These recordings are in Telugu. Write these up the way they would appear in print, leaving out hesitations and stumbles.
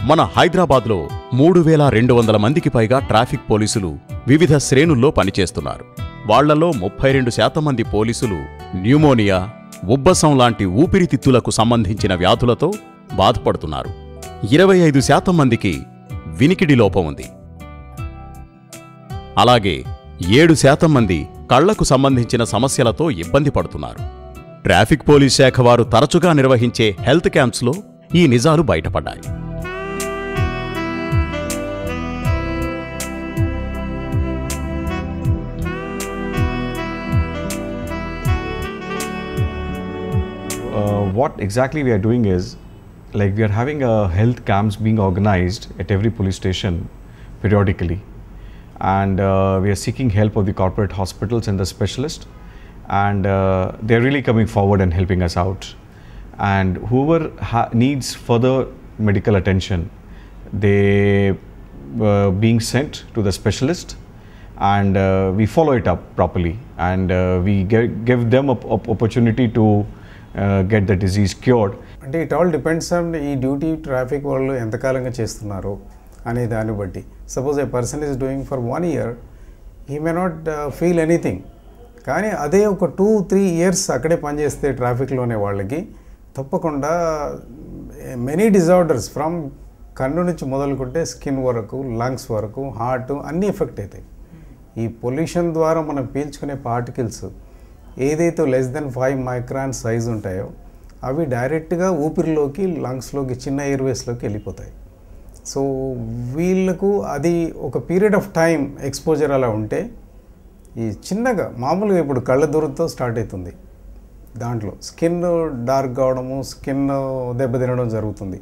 మన హైదరాబాద్లో 3200 మందికి పైగా ట్రాఫిక్ పోలీసులు వివిధ శ్రేణుల్లో పనిచేస్తున్నారు. వాళ్లలో 32% మంది పోలీసులు న్యూమోనియా, ఉబ్బసం లాంటి ఊపిరితిత్తులకు సంబంధించిన వ్యాధులతో బాధపడుతున్నారు. 25% మందికి వినికిడి లోపం ఉంది. అలాగే 7% మంది కళ్లకు సంబంధించిన సమస్యలతో ఇబ్బంది పడుతున్నారు. ట్రాఫిక్ పోలీస్ శాఖ వారు తరచుగా నిర్వహించే హెల్త్ క్యాంప్స్లో ఈ నిజాలు బయటపడ్డాయి. What exactly we are doing is, like, we are having a health camps being organized at every police station periodically, and we are seeking help of the corporate hospitals and the specialists, and they are really coming forward and helping us out. And whoever needs further medical attention, they being sent to the specialist, and we follow it up properly, and we give them an opportunity to get the disease cured. అంటే ఇట్ ఆల్ డిపెండ్స్ ఆన్ ఈ డ్యూటీ ట్రాఫిక్ వాళ్ళు ఎంతకాలంగా చేస్తున్నారు అనే దాన్ని బట్టి. Suppose A person is doing for 1 year, he may not feel anything. కానీ అదే ఒక 2-3 years అక్కడే పనిచేస్తే ట్రాఫిక్లోనే వాళ్ళకి తప్పకుండా మెనీ డిజార్డర్స్ ఫ్రమ్ కన్ను నుంచి మొదలుకుంటే స్కిన్ వరకు, లంగ్స్ వరకు, హార్ట్ అన్నీ ఎఫెక్ట్ అవుతాయి. ఈ పొల్యూషన్ ద్వారా మనం పీల్చుకునే పార్టికల్స్ ఏదైతే లెస్ దెన్ 5 micron సైజు ఉంటాయో అవి డైరెక్ట్గా ఊపిరిలోకి, లంగ్స్లోకి, చిన్న ఎయిర్వేస్లోకి వెళ్ళిపోతాయి. సో వీళ్ళకు అది ఒక పీరియడ్ ఆఫ్ టైం ఎక్స్పోజర్ అలా ఉంటే ఈ చిన్నగా మామూలుగా ఇప్పుడు కళ్ళ దూరంతో స్టార్ట్ అవుతుంది. దాంట్లో స్కిన్ డార్క్ కావడము, స్కిన్ దెబ్బతినడం జరుగుతుంది.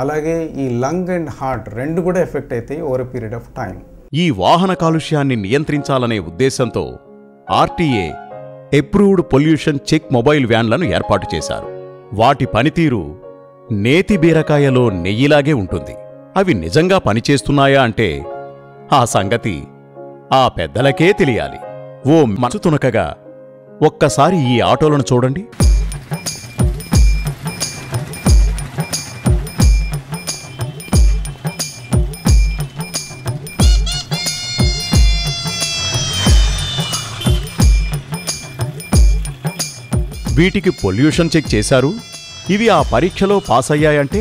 అలాగే ఈ లంగ్ అండ్ హార్ట్ రెండు కూడా ఎఫెక్ట్ అవుతాయి over a period of time. ఈ వాహన కాలుష్యాన్ని నియంత్రించాలనే ఉద్దేశంతో RTA approved pollution check mobile వ్యాన్లను ఏర్పాటు చేశారు. వాటి పనితీరు నేతి బీరకాయలో నెయ్యిలాగే ఉంటుంది. అవి నిజంగా పనిచేస్తున్నాయా అంటే ఆ సంగతి ఆ పెద్దలకే తెలియాలి. ఓ మనసు తునకగా ఒక్కసారి ఈ ఆటోలను చూడండి. వీటికి పొల్యూషన్ చెక్ చేశారు. ఇవి ఆ పరీక్షలో పాస్ అయ్యాయంటే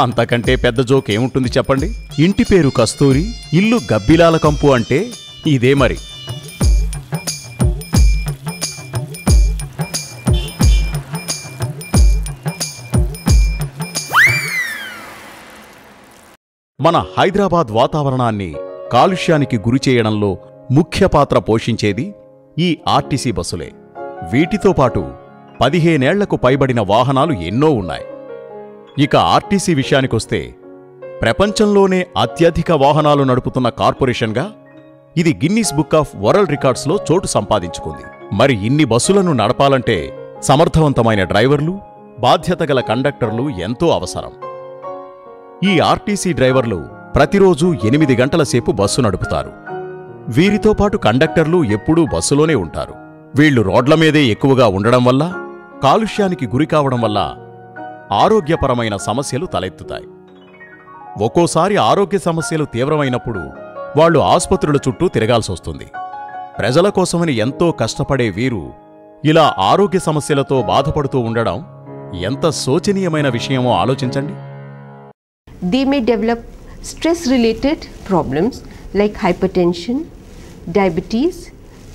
అంతకంటే పెద్ద జోక్ ఏముంటుంది చెప్పండి. ఇంటి పేరు కస్తూరి, ఇల్లు గబ్బిలాల కంపు అంటే ఇదే మరి. మన హైదరాబాద్ వాతావరణాన్ని కాలుష్యానికి గురి చేయడంలో ముఖ్య పాత్ర పోషించేది ఈ ఆర్టీసీ బస్సులే. వీటితో పాటు 15 ఏళ్లకు పైబడిన వాహనాలు ఎన్నో ఉన్నాయి. ఇక ఆర్టీసీ విషయానికొస్తే ప్రపంచంలోనే అత్యధిక వాహనాలు నడుపుతున్న కార్పొరేషన్గా ఇది గిన్నిస్ బుక్ ఆఫ్ వరల్డ్ రికార్డ్స్లో చోటు సంపాదించుకుంది. మరి ఇన్ని బస్సులను నడపాలంటే సమర్థవంతమైన డ్రైవర్లు, బాధ్యతగల కండక్టర్లు ఎంతో అవసరం. ఈ ఆర్టీసీ డ్రైవర్లు ప్రతిరోజు 8 గంటల సేపు బస్సు నడుపుతారు. వీరితో పాటు కండక్టర్లు ఎప్పుడూ బస్సులోనే ఉంటారు. వీళ్లు రోడ్ల మీదే ఎక్కువగా ఉండడం వల్ల, కాలుష్యానికి గురికావడం వల్ల ఆరోగ్యపరమైన సమస్యలు తలెత్తుతాయి. ఒక్కోసారి ఆరోగ్య సమస్యలు తీవ్రమైనప్పుడు వాళ్లు ఆసుపత్రుల చుట్టూ తిరగాల్సొస్తుంది. ప్రజల కోసమని ఎంతో కష్టపడే వీరు ఇలా ఆరోగ్య సమస్యలతో బాధపడుతూ ఉండడం ఎంత శోచనీయమైన విషయమో ఆలోచించండి. They may develop stress-related problems like hypertension, diabetes,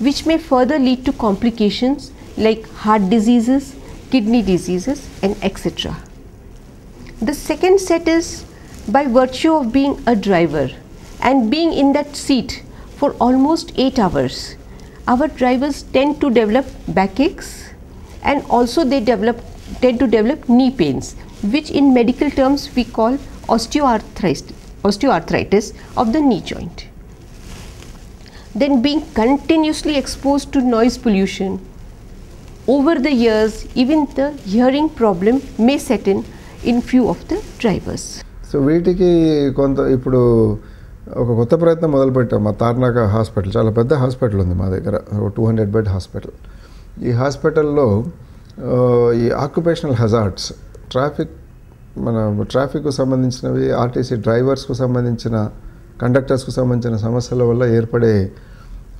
which may further lead to complications like heart diseases, kidney diseases, and etc. The second set is by virtue of being a driver and being in that seat for almost 8 hours, our drivers tend to develop backaches, and also they tend to develop knee pains, which in medical terms we call osteoarthritis of the knee joint. Then being continuously exposed to noise pollution, over the years even the hearing problem may set in few of the drivers. So వీటికి కొంత ఇప్పుడు ఒక కొత్త ప్రయత్నం మొదలుపెట్టాం. మా తార్నాక హాస్పిటల్ చాలా పెద్ద హాస్పిటల్ ఉంది మా దగ్గర, 200 బెడ్ హాస్పిటల్. ఈ హాస్పిటల్లో ఈ ఆక్యుపేషనల్ హజార్డ్స్, ట్రాఫిక్ మన ట్రాఫిక్కు సంబంధించినవి, ఆర్టీసీ డ్రైవర్స్కు సంబంధించిన, కండక్టర్స్కు సంబంధించిన సమస్యల వల్ల ఏర్పడే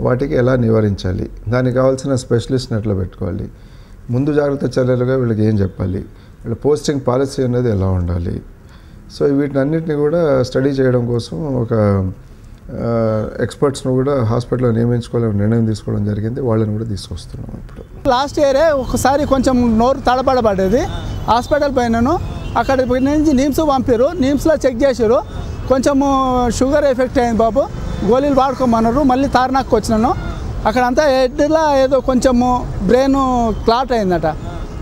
వాటికి ఎలా నివారించాలి, దానికి కావాల్సిన స్పెషలిస్ట్ని ఎట్లా పెట్టుకోవాలి, ముందు జాగ్రత్త చర్యలుగా వీళ్ళకి ఏం చెప్పాలి, వీళ్ళ పోస్టింగ్ పాలసీ అనేది ఎలా ఉండాలి. సో వీటినన్నిటిని కూడా స్టడీ చేయడం కోసం ఒక ఎక్స్పర్ట్స్ను కూడా హాస్పిటల్లో నియమించుకోవాలని నిర్ణయం తీసుకోవడం జరిగింది. వాళ్ళని కూడా తీసుకొస్తున్నాం. ఇప్పుడు లాస్ట్ ఇయరే ఒకసారి కొంచెం నోరు తడబడబడేది, హాస్పిటల్ పోయినాను. అక్కడ నుంచి నిమ్స్ పంపారు, నిమ్స్లో చెక్ చేశారు, కొంచెము షుగర్ ఎఫెక్ట్ అయింది బాబు, గోళీలు వాడుకోమన్నారు. మళ్ళీ తార్నాకు వచ్చినాను, అక్కడంతా హెడ్లో ఏదో కొంచెము బ్రెయిన్ క్లాట్ అయిందట,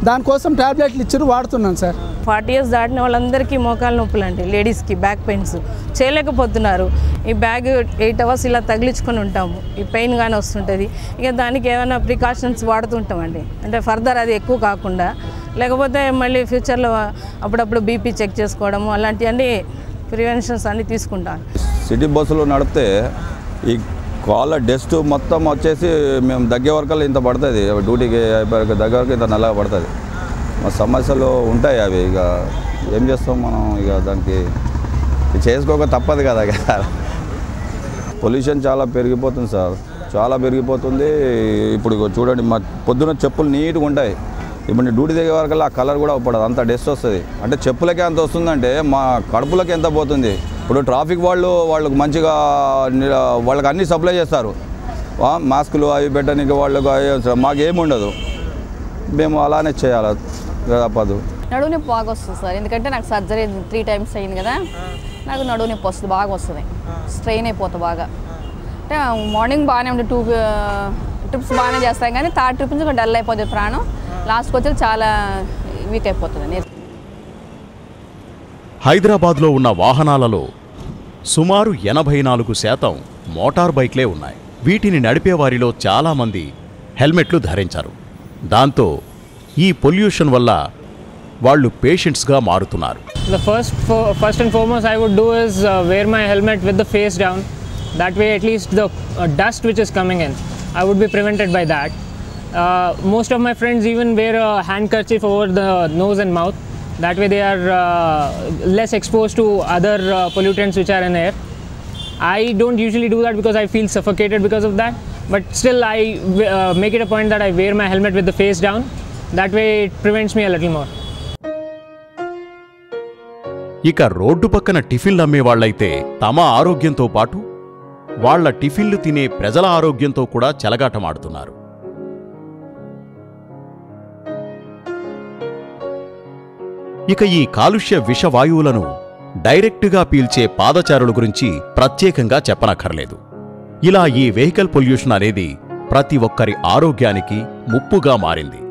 దానికోసం ట్యాబ్లెట్లు ఇచ్చారు, వాడుతున్నాను సార్. 40 years దాటిన వాళ్ళందరికీ మోకాలు నొప్పులు అండి, లేడీస్కి బ్యాక్ పెయిన్స్ చేయలేకపోతున్నారు. ఈ బ్యాగ్ 8 hours ఇలా తగిలించుకొని ఉంటాము, ఈ పెయిన్ కానీ వస్తుంటుంది. ఇక దానికి ఏమైనా ప్రికాషన్స్ వాడుతుంటామండి, అంటే ఫర్దర్ అది ఎక్కువ కాకుండా, లేకపోతే మళ్ళీ ఫ్యూచర్లో అప్పుడప్పుడు బీపీ చెక్ చేసుకోవడము అలాంటివన్నీ ప్రివెన్షన్స్ అన్నీ తీసుకుంటాను. సిటీ బస్సులో నడిపితే ఈ కాళ్ళ డస్ట్ మొత్తం వచ్చేసి మేము దగ్గే వరకు ఇంత పడుతుంది, డ్యూటీకి అయిపోయాక దగ్గర వరకు ఇంత నల్లగా పడుతుంది. మా సమస్యలు ఉంటాయి అవి, ఇక ఏం చేస్తాం మనం, ఇక దానికి చేసుకోక తప్పదు కదా. పొల్యూషన్ చాలా పెరిగిపోతుంది సార్, చాలా పెరిగిపోతుంది. ఇప్పుడు చూడండి, మా పొద్దున్న చెప్పులు నీట్గా ఉంటాయి, ఇప్పుడు డ్యూటీ దిగే వరకల్లా ఆ కలర్ కూడా అవ్వడదు, అంత డస్ట్ వస్తుంది. అంటే చెప్పులకే అంత వస్తుందంటే మా కడుపులకి ఎంత పోతుంది. ఇప్పుడు ట్రాఫిక్ వాళ్ళకు మంచిగా వాళ్ళకి అన్నీ సప్లై చేస్తారు, మాస్కులు అవి పెట్టడానికి వాళ్ళకు, మాకేముండదు, మేము అలానే చేయాలి తప్పదు. నడువు నొప్పి బాగా వస్తుంది సార్, ఎందుకంటే నాకు సర్జరీ 3 times అయింది కదా, నాకు నడువు నొప్పి వస్తుంది, బాగా వస్తుంది, స్ట్రెయిన్ అయిపోతుంది బాగా. అంటే మార్నింగ్ బాగానే ఉండే 2 trips బాగానే చేస్తాం, కానీ 3rd trip నుంచి డల్ అయిపోతుంది ప్రాణం, లాస్ట్కి వచ్చి చాలా వీక్ అయిపోతుంది. హైదరాబాద్లో ఉన్న వాహనాలలో సుమారు 84% మోటార్ బైక్లే ఉన్నాయి. వీటిని నడిపే వారిలో చాలామంది హెల్మెట్లు ధరించారు. దాంతో ఈ పొల్యూషన్ వల్ల వాళ్ళు పేషెంట్స్గా మారుతున్నారు. The first and foremost I would do is wear my helmet with the face down. That way at least the dust which is coming in, I would be prevented by that. Most of my friends even wear a handkerchief over the nose and mouth. That way they are less exposed to other pollutants which are in air. I don't usually do that because I feel suffocated because of that. But still I make it a point that I wear my helmet with the face down. That way it prevents me a little more. ఇక రోడ్డు పక్కన టిఫిన్లు అమ్మే వాళ్ళైతే తమ ఆరోగ్యంతో పాటు వాళ్ల టిఫిన్లు తినే ప్రజల ఆరోగ్యంతో కూడా చెలగాటమాడుతున్నారు. ఇక ఈ కాలుష్య విషవాయువులను డైరెక్టుగా పీల్చే పాదచారుల గురించి ప్రత్యేకంగా చెప్పనక్కర్లేదు. ఇలా ఈ వెహికల్ పొల్యూషన్ అనేది ప్రతి ఒక్కరి ఆరోగ్యానికి ముప్పుగా మారింది.